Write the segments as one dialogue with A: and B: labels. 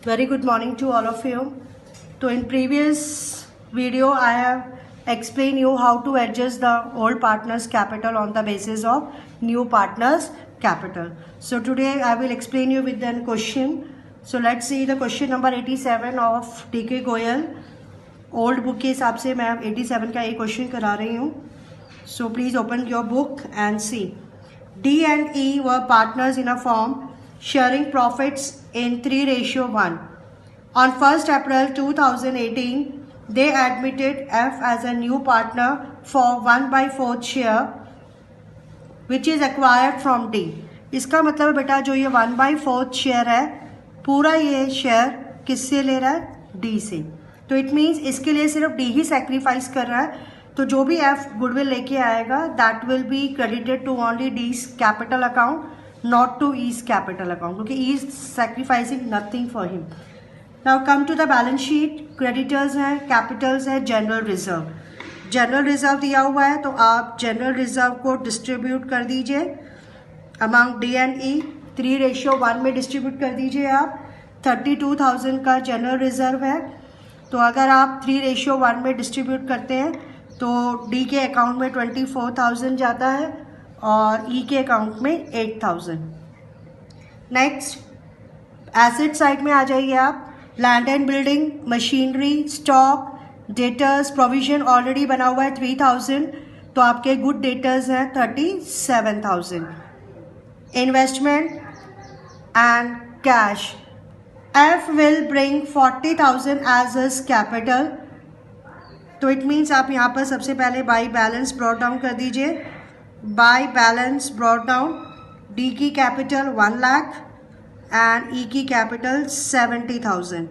A: Very good morning to all of you. So in previous video I have explained you how to adjust the old partners capital on the basis of new partners capital. So today I will explain you with the question. So let's see the question number 87 of DK Goyal. Old book के हिसाब से मैं 87 का एक question करा रही हूँ. So please open your book and see. D and E were partners in a firm sharing profits in 3:1. On 1st April 2018, they admitted F as a new partner for 1/4 share which is acquired from D. इसका मतलब है बेटा जो ये 1/4 share है पूरा ये share किससे ले रहा है? D से. तो इट मीन्स इसके लिए सिर्फ D ही सेक्रीफाइस कर रहा है. तो जो भी F गुडविल लेके आएगा that will be credited to only D's capital account, not to E's capital account, क्योंकि E is sacrificing nothing for him. Now come to the balance sheet. Creditors हैं, कैपिटल्स है, जनरल रिजर्व. जनरल रिजर्व दिया हुआ है तो आप general reserve को distribute कर दीजिए अमंग D एंड E. 3:1 में डिस्ट्रीब्यूट कर दीजिए आप. 32,000 का जनरल रिजर्व है. तो अगर आप 3:1 में डिस्ट्रीब्यूट करते हैं तो D के अकाउंट में 24,000 जाता है और E के अकाउंट में 8,000. नेक्स्ट एसेट साइड में आ जाइए आप. Land and building, machinery, stock, debtors, provision already बना हुआ है 3,000 तो आपके गुड डेटर्स हैं 37,000. Investment and cash. F will bring 40,000 as his capital. तो इट मीन्स आप यहाँ पर सबसे पहले बाई बैलेंस ब्रॉट डाउन कर दीजिए. By balance brought down. D की कैपिटल 1 लाख एंड E की कैपिटल 70,000.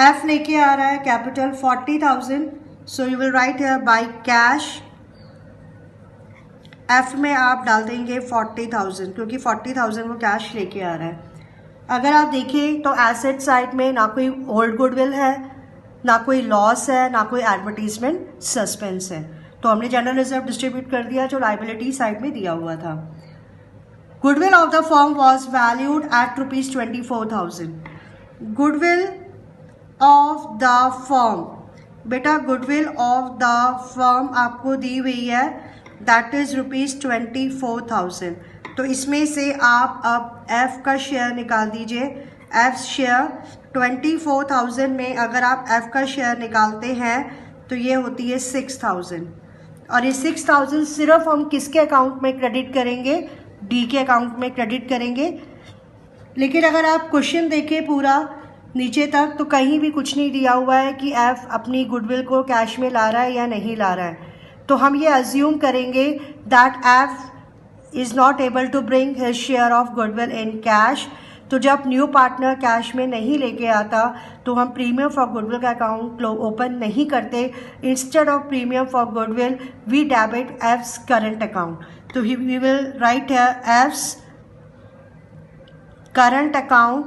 A: F लेके आ रहा है capital 40,000. So you will write here by cash. F में आप डाल देंगे 40,000 क्योंकि 40,000 वो कैश लेके आ रहा है. अगर आप देखें तो एसेट साइड में ना कोई ओल्ड गुडविल है, ना कोई लॉस है, ना कोई एडवर्टीजमेंट सस्पेंस है. तो हमने जनरल रिजर्व डिस्ट्रीब्यूट कर दिया जो लाइबिलिटी साइड में दिया हुआ था. Goodwill of the firm was valued at ₹24,000. Goodwill of the firm, बेटा गुडविल ऑफ द फर्म आपको दी हुई है दैट इज ₹24,000. तो इसमें से आप अब F का शेयर निकाल दीजिए. F शेयर 24,000 में अगर आप F का शेयर निकालते हैं तो ये होती है 6,000 और ये 6,000 सिर्फ हम किसके अकाउंट में क्रेडिट करेंगे? D के अकाउंट में क्रेडिट करेंगे. लेकिन अगर आप क्वेश्चन देखें पूरा नीचे तक तो कहीं भी कुछ नहीं दिया हुआ है कि F अपनी गुडविल को कैश में ला रहा है या नहीं ला रहा है. तो हम ये अज्यूम करेंगे that F is not able to bring his share of goodwill in cash. तो जब न्यू पार्टनर कैश में नहीं लेके आता तो हम प्रीमियम फॉर गुडविल का अकाउंट ओपन नहीं करते. Instead of premium for goodwill we debit F's current account. तो we will write F's current account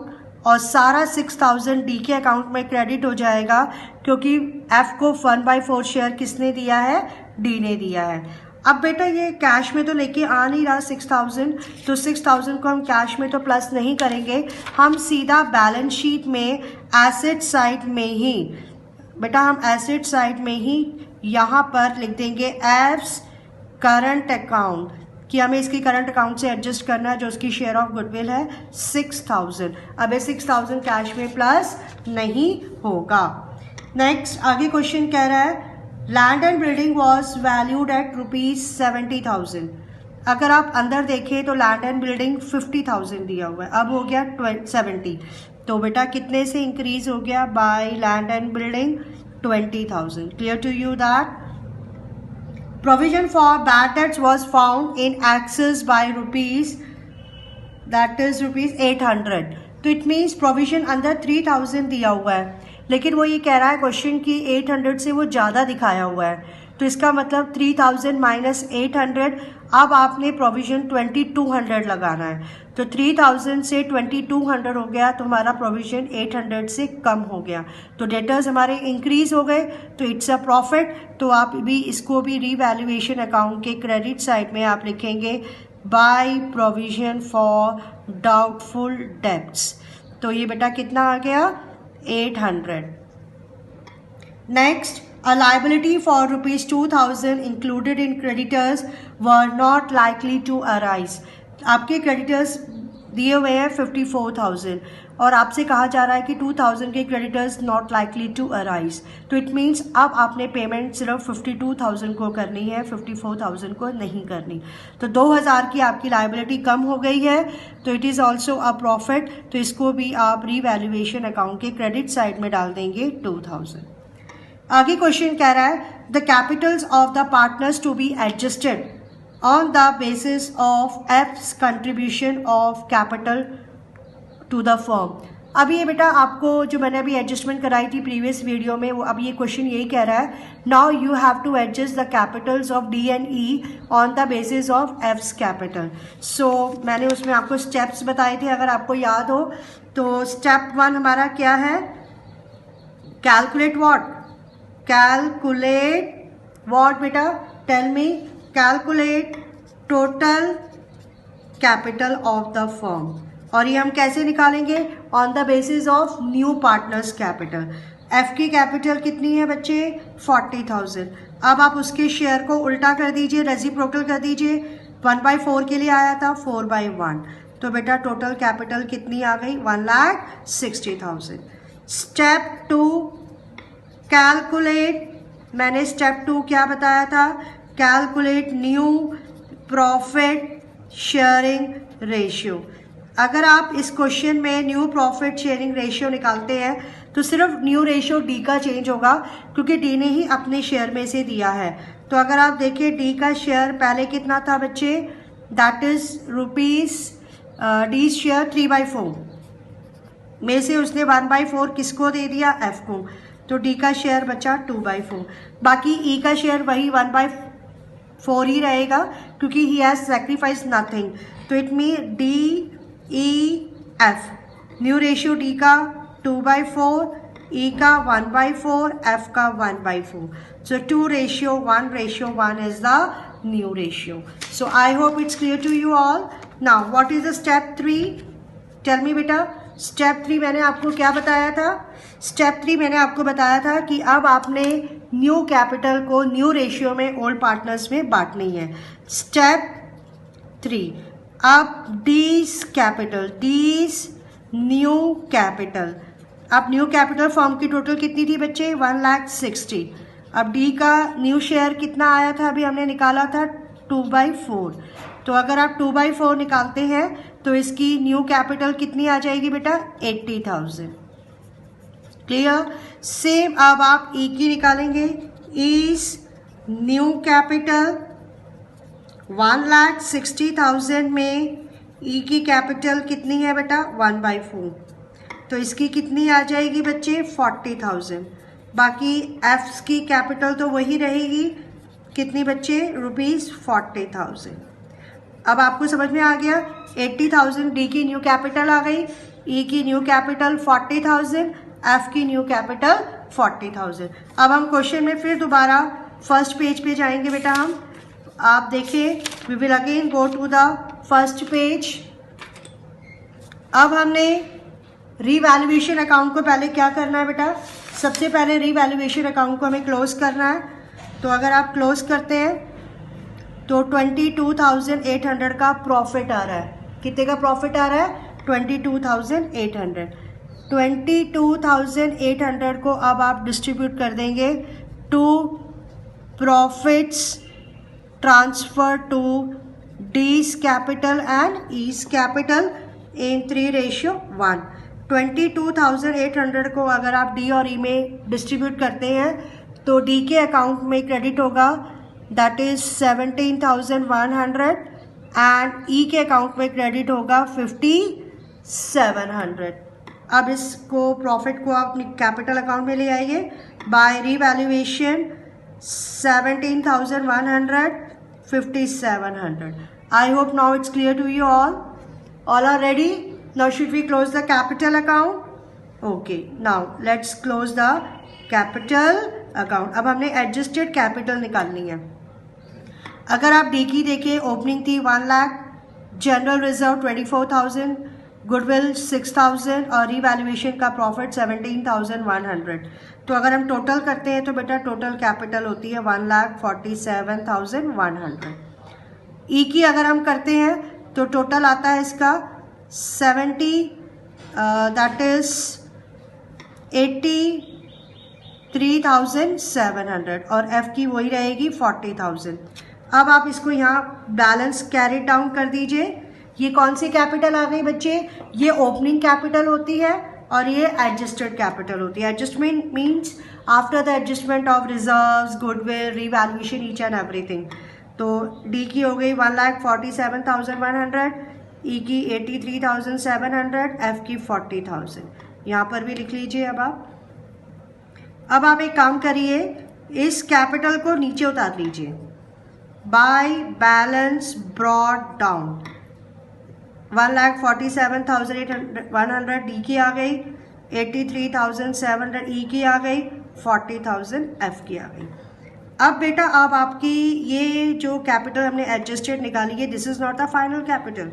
A: और सारा 6,000 D के अकाउंट में क्रेडिट हो जाएगा क्योंकि F को 1/4 शेयर किसने दिया है? D ने दिया है. अब बेटा ये कैश में तो लेके आ नहीं रहा 6,000 तो 6,000 को हम कैश में तो प्लस नहीं करेंगे. हम सीधा बैलेंस शीट में एसेट साइड में ही बेटा हम एसेट साइड में ही यहाँ पर लिख देंगे F's करंट अकाउंट कि हमें इसकी करंट अकाउंट से एडजस्ट करना है जो उसकी शेयर ऑफ गुडविल है 6,000. अब ये 6,000 कैश में प्लस नहीं होगा. नेक्स्ट आगे क्वेश्चन कह रहा है land and building was valued at ₹70,000. अगर आप अंदर देखें तो लैंड एंड बिल्डिंग 50,000 दिया हुआ है, अब हो गया 70. तो बेटा कितने से इंक्रीज हो गया? By land and building 20,000. Clear to you that? Provision for bad debts was found in excess by rupees that is ₹800. तो इट मीन्स प्रोविजन अंदर 3,000 दिया हुआ है लेकिन वो ये कह रहा है क्वेश्चन की 800 से वो ज़्यादा दिखाया हुआ है. तो इसका मतलब 3,000 माइनस 800. अब आपने प्रोविजन 2,200 लगाना है. तो 3,000 से 2,200 हो गया तो हमारा प्रोविजन 800 से कम हो गया. तो डेटर्स हमारे इंक्रीज हो गए तो इट्स अ प्रॉफिट. तो आप भी इसको भी रीवैल्यूएशन अकाउंट के क्रेडिट साइड में आप लिखेंगे by provision for doubtful debts. तो ये बेटा कितना आ गया 800. Next, a liability for ₹2,000 included in creditors were not likely to arise. आपके क्रेडिटर्स दिए हुए हैं 54,000 और आपसे कहा जा रहा है कि 2,000 के creditors not likely to arise. तो इट मीन्स अब आपने पेमेंट सिर्फ 52,000 को करनी है, 54,000 को नहीं करनी. तो 2,000 की आपकी लाइबिलिटी कम हो गई है, तो it is also a profit. तो इसको भी आप रीवैल्यूएशन अकाउंट के क्रेडिट साइड में डाल देंगे 2,000. आगे क्वेश्चन कह रहा है the capitals of the partners to be adjusted on the basis of F's contribution of capital to the firm. अभी ये बेटा आपको जो मैंने अभी एडजस्टमेंट कराई थी प्रीवियस वीडियो में, वो अभी ये क्वेश्चन यही कह रहा है now you have to adjust the capitals of D and E on the basis of F's capital. So मैंने उसमें आपको स्टेप्स बताए थे, अगर आपको याद हो तो स्टेप 1 हमारा क्या है, कैलकुलेट व्हाट, कैलकुलेट व्हाट बेटा, tell me, calculate total capital of the firm. और ये हम कैसे निकालेंगे, on the basis of new partners capital. F की कैपिटल कितनी है बच्चे 40,000. अब आप उसके शेयर को उल्टा कर दीजिए, रेसिप्रोकल कर दीजिए. 1/4 के लिए आया था 4/1, तो बेटा टोटल कैपिटल कितनी आ गई 1,60,000. स्टेप 2 कैलकुलेट, मैंने स्टेप 2 क्या बताया था, calculate new profit sharing ratio. अगर आप इस क्वेश्चन में न्यू प्रॉफिट शेयरिंग रेशियो निकालते हैं तो सिर्फ न्यू रेशियो डी का चेंज होगा, क्योंकि डी ने ही अपने शेयर में से दिया है. तो अगर आप देखिए डी का शेयर पहले कितना था बच्चे, that is rupees, D share 3/4 में से उसने 1/4 किसको दे दिया, एफ को. तो डी का शेयर बचा 2/4. बाकी ई का शेयर वही 1/4 ही रहेगा, क्योंकि ही हैज़ सेक्रीफाइस नथिंग. तो it mean D E F, new ratio D का 2/4, ई का 1/4, एफ का 1/4. सो 2:1:1 is the new ratio. So I hope it's clear to you all. Now what is the step 3? Tell me बेटा. Step 3 मैंने आपको क्या बताया था, स्टेप 3 मैंने आपको बताया था कि अब आपने न्यू कैपिटल को न्यू रेशियो में ओल्ड पार्टनर्स में बांटनी है. स्टेप 3, अब डीज कैपिटल, डीज न्यू कैपिटल. अब न्यू कैपिटल फॉर्म की टोटल कितनी थी बच्चे 1,60,000. अब डी का न्यू शेयर कितना आया था, अभी हमने निकाला था 2/4. तो अगर आप 2/4 निकालते हैं तो इसकी न्यू कैपिटल कितनी आ जाएगी बेटा 80,000. क्लियर. सेम अब आप ई की निकालेंगे, इज न्यू कैपिटल 1,60,000 में ई की कैपिटल कितनी है बेटा 1/4. तो इसकी कितनी आ जाएगी बच्चे 40,000. बाकी एफ की कैपिटल तो वही रहेगी, कितनी बच्चे ₹40,000. अब आपको समझ में आ गया, 80,000 डी की न्यू कैपिटल आ गई, ई की न्यू कैपिटल 40,000, एफ की न्यू कैपिटल 40,000. अब हम क्वेश्चन में फिर दोबारा फर्स्ट पेज पे जाएंगे बेटा. हम आप देखिए, we will again go to the first page. अब हमने रीवैल्यूएशन अकाउंट को पहले क्या करना है बेटा, सबसे पहले रीवैल्यूएशन अकाउंट को हमें क्लोज करना है. तो अगर आप क्लोज करते हैं तो 22,800 का प्रॉफिट आ रहा है. कितने का प्रॉफिट आ रहा है 22,800. 22,800 को अब आप डिस्ट्रीब्यूट कर देंगे to profits transfer to D's capital and E's capital in 3:1. 22,800 को अगर आप डी और ई में डिस्ट्रीब्यूट करते हैं तो डी के अकाउंट में क्रेडिट होगा, दैट इज 17,100 एंड ई के अकाउंट में क्रेडिट होगा 5,700. अब इसको प्रॉफिट को आप कैपिटल अकाउंट में ले आइए by revaluation 17,100, 5,700. I hope now it's clear to you all. All are ready? Now should we close the capital account? Okay, now let's close the capital account. अब हमने adjusted capital निकालनी है. अगर आप D की देखिए, ओपनिंग थी 1 lakh, general reserve 24,000, goodwill 6000 और रीवैल्यूएशन का प्रॉफिट 17,100। तो अगर हम टोटल करते हैं तो बेटा टोटल कैपिटल होती है 1,47,100। ई की अगर हम करते हैं तो टोटल आता है इसका 70 दैट इज 83,700 और एफ की वही रहेगी 40,000। अब आप इसको यहाँ बैलेंस कैरी डाउन कर दीजिए। ये कौन सी कैपिटल आ गई बच्चे? ये ओपनिंग कैपिटल होती है और ये एडजस्टेड कैपिटल होती है। Adjustment means after the adjustment of reserves, goodwill, revaluation, each and everything. तो डी की हो गई 1,47,100, ई की 83,700, एफ की 40,000। यहाँ पर भी लिख लीजिए। अब आप एक काम करिए, इस कैपिटल को नीचे उतार लीजिए। By balance brought down 1,47,100 D की आ गई, 83,700 ई की आ गई, 40,000 एफ की आ गई। अब बेटा अब आपकी ये जो कैपिटल हमने एडजस्टेड निकाली है, this is not the final capital,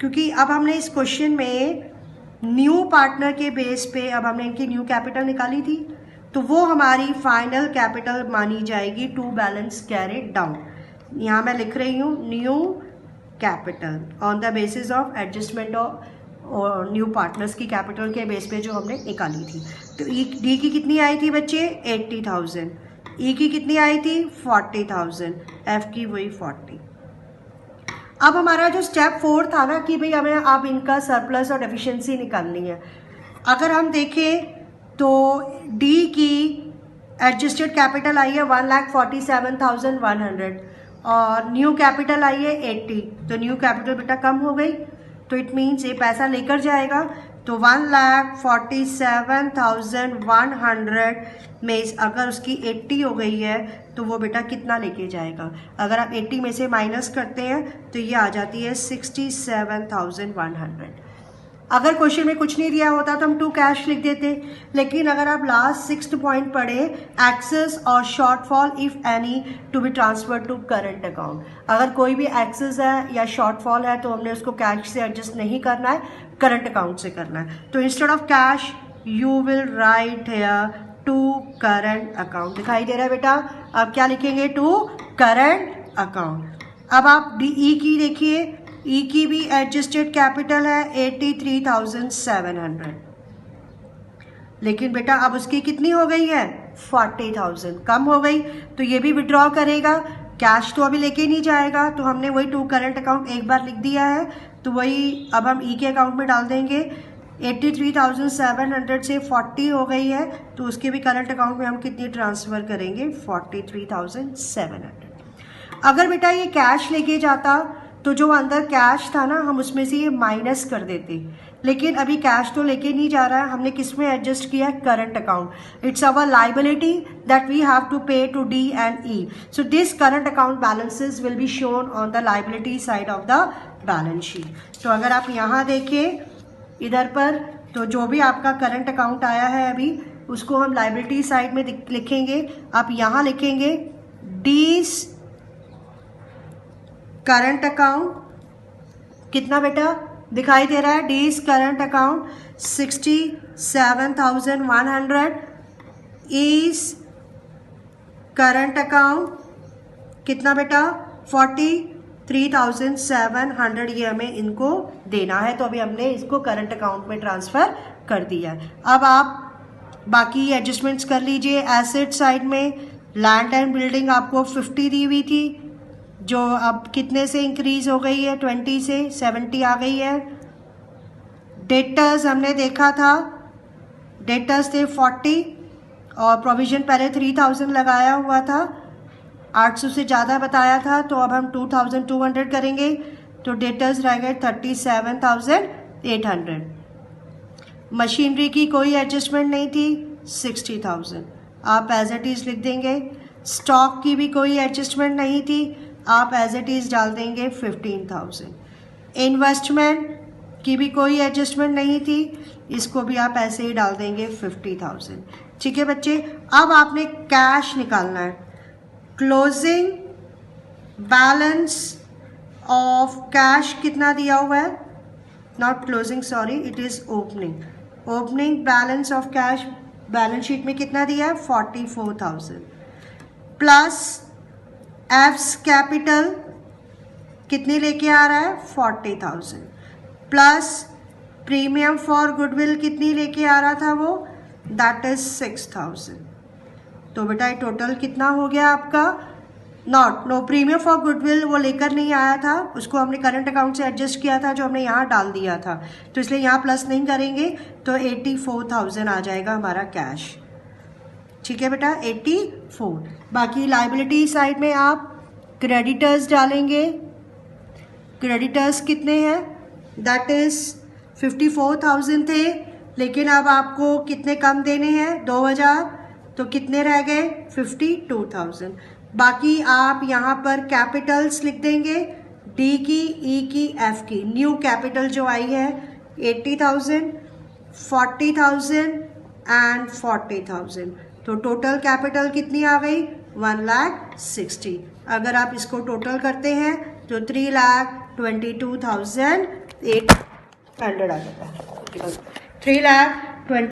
A: क्योंकि अब हमने इस क्वेश्चन में न्यू पार्टनर के बेस पे अब हमने इनकी न्यू कैपिटल निकाली थी, तो वो हमारी फाइनल कैपिटल मानी जाएगी टू बैलेंस कैरिड डाउन। यहाँ मैं लिख रही हूँ new capital on the basis of adjustment of new partners की कैपिटल के बेस पे जो हमने निकाली थी। तो डी की कितनी आई थी बच्चे? 80,000। ई की कितनी आई थी? 40,000। एफ की वही 40। अब हमारा जो स्टेप 4 था ना कि भाई हमें अब इनका सरप्लस और डेफिशिएंसी निकालनी है। अगर हम देखें तो डी की एडजस्टेड कैपिटल आई है 1,47,100 और न्यू कैपिटल आई है 80। तो न्यू कैपिटल बेटा कम हो गई, तो इट मीन्स ये पैसा लेकर जाएगा। तो 1,47,100 में अगर उसकी 80 हो गई है तो वो बेटा कितना लेके जाएगा? अगर आप 80 में से माइनस करते हैं तो ये आ जाती है 67,100। अगर क्वेश्चन में कुछ नहीं दिया होता तो हम टू कैश लिख देते, लेकिन अगर आप लास्ट 6th पॉइंट पढ़े, एक्सेस और shortfall if any to be transfer to current account. अगर कोई भी एक्सेस है या शॉर्टफॉल है तो हमने उसको कैश से एडजस्ट नहीं करना है, करंट अकाउंट से करना है। तो instead of cash you will write here to current account. दिखाई दे रहा है बेटा? अब क्या लिखेंगे? To current account. अब आप डी ई की देखिए, ई की भी एडजस्टेड कैपिटल है 83,700, लेकिन बेटा अब उसकी कितनी हो गई है? 40,000 कम हो गई, तो ये भी विड्रॉ करेगा। कैश तो अभी लेके नहीं जाएगा, तो हमने वही टू करंट अकाउंट एक बार लिख दिया है, तो वही अब हम ई के अकाउंट में डाल देंगे। 83,700 से 40 हो गई है, तो उसके भी करंट अकाउंट में हम कितनी ट्रांसफ़र करेंगे? 43,700। अगर बेटा ये कैश लेके जाता तो जो अंदर कैश था ना, हम उसमें से ये माइनस कर देते, लेकिन अभी कैश तो लेके नहीं जा रहा है, हमने किस में एडजस्ट किया? Current account. It's our liability that we have to pay to D and E. So this current account balances will be shown on the liability side of the balance sheet. तो अगर आप यहाँ देखें इधर पर, तो जो भी आपका करंट अकाउंट आया है अभी, उसको हम लाइबिलिटी साइड में लिखेंगे। आप यहाँ लिखेंगे डीज करंट अकाउंट, कितना बेटा दिखाई दे रहा है? D's current account 67,100 is current account कितना बेटा? 43,700। ये हमें इनको देना है, तो अभी हमने इसको करंट अकाउंट में ट्रांसफ़र कर दिया है। अब आप बाकी एडजस्टमेंट्स कर लीजिए। एसेट साइड में लैंड एंड बिल्डिंग आपको 50 दी हुई थी, जो अब कितने से इंक्रीज हो गई है? 20 से 70 आ गई है। डेटर्स हमने देखा था, डेटर्स थे 40 और प्रोविजन पहले 3,000 लगाया हुआ था, 800 से ज़्यादा बताया था, तो अब हम 2,200 करेंगे, तो डेटर्स रह गए 37,800। मशीनरी की कोई एडजस्टमेंट नहीं थी, 60,000 आप एज इट इज़ लिख देंगे। स्टॉक की भी कोई एडजस्टमेंट नहीं थी, आप एज इट इज़ डाल देंगे 15,000। इन्वेस्टमेंट की भी कोई एडजस्टमेंट नहीं थी, इसको भी आप ऐसे ही डाल देंगे 50,000। ठीक है बच्चे, अब आपने कैश निकालना है। क्लोजिंग बैलेंस ऑफ कैश कितना दिया हुआ है? Not closing, sorry, it is opening. Opening balance of cash balance sheet में कितना दिया है? 44,000 प्लस एफ्स कैपिटल कितनी लेके आ रहा है? 40,000 प्लस प्रीमियम फॉर गुडविल कितनी लेके आ रहा था वो? That is 6,000। तो बेटा ये टोटल कितना हो गया आपका? नो प्रीमियम फॉर गुडविल वो लेकर नहीं आया था, उसको हमने करंट अकाउंट से एडजस्ट किया था जो हमने यहाँ डाल दिया था, तो इसलिए यहाँ प्लस नहीं करेंगे, तो 84,000 आ जाएगा हमारा कैश। ठीक है बेटा, 84। बाकी लाइबिलिटी साइड में आप क्रेडिटर्स डालेंगे। क्रेडिटर्स कितने हैं? दैट इज़ 54,000 थे, लेकिन अब आपको कितने कम देने हैं? 2,000, तो कितने रह गए? 52,000। बाकी आप यहाँ पर कैपिटल्स लिख देंगे, डी की, ई की, एफ की। न्यू कैपिटल जो आई है 80,000, 40,000 एंड 40,000, तो टोटल कैपिटल कितनी आ गई? 1,60,000। अगर आप इसको टोटल करते हैं तो 3,22,800 आ जाता है। 3,20,000